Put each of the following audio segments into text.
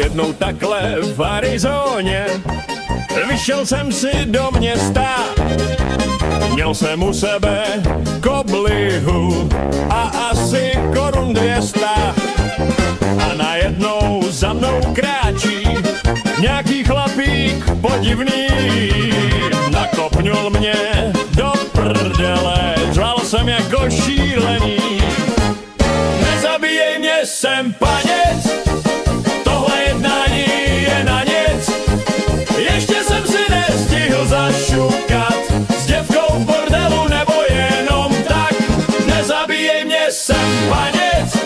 jednou takhle v Arizóně vyšel jsem si do města. Měl jsem u sebe koblihu a asi korun 200. A najednou za mnou kráčí nějaký chlapík podivný. Nakopnul mě do prdele, řval jsem jako šílený. Nezabíjej mě, jsem paněc, tohle jednání je na nic. Ještě jsem si nestihl zašukat s děvkou v bordelu nebo jenom tak. Nezabíjej mě, jsem paněc,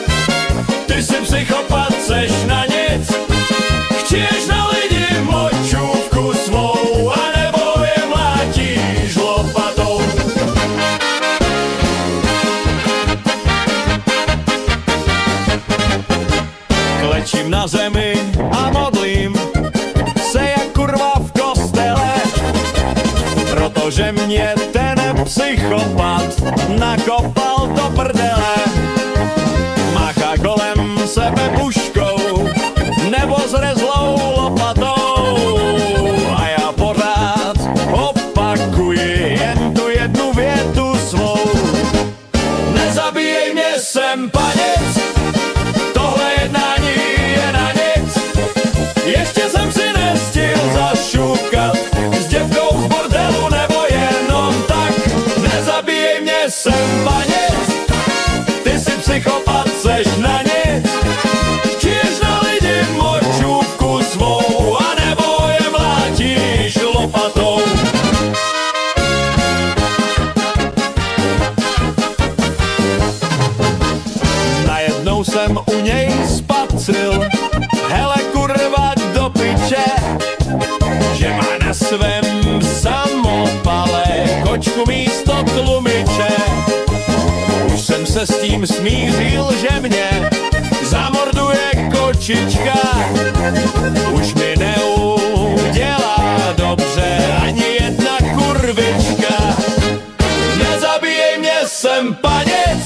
ty jsi psychopat, seš na nic. Chtěš na lidi močůvku svou, anebo je mlátíš lopatou. Klečím na zemi a modlím se jak kurva v kostele, protože mě ten psychopat nakopal do prdele. Máchá kolem sebe puškou nebo zrezlou lopatou a já pořád opakuji jen tu jednu větu svou. Nezabíjej mě, jsem paněc, tohle jednání je na nic. Ještě jsem si nestihl zašukat s děvkou v bordelu nebo jenom tak. Nezabíjej mě, jsem paněc, ty jsi psychopat, seš na nic. Chtěš na lidi močůvku svou, anebo je mlátíš lopatou. Najednou jsem u něj spatřil, hele kurva do piče, že má na svém samopale kočku místo tlumiče. Už jsem se s tím smířil, že mě zamorduje kočička. Už mi neudělá dobře ani jedna kurvička. Nezabíjej mě, jsem paněc,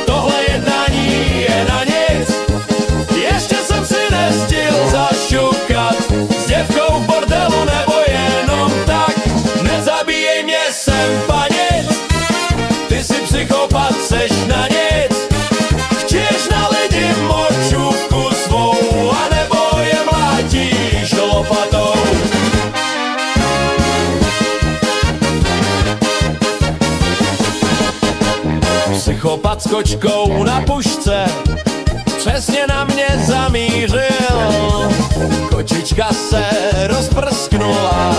tohle jednání je na nic. Ještě jsem si nestihl zašukat s děvkou v bordelu nebo jenom tak. Nezabíjej mě, jsem paněc, ty jsi psychopat, seš na nic. Chtěš na lidi močůvku svou, anebo je mlátíš lopatou. Psychopat s kočkou na pušce přesně na mě zamířil. Kočička se rozprsknula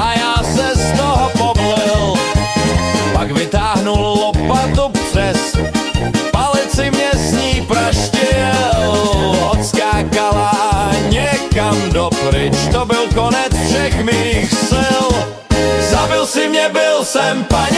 a já se z toho poblil. Pak vytáhnul lopatu přes palici, mě s ní praštil. Odskákala někam dopryč, to byl konec všech mých sil. Zabil si mě, byl jsem paněc,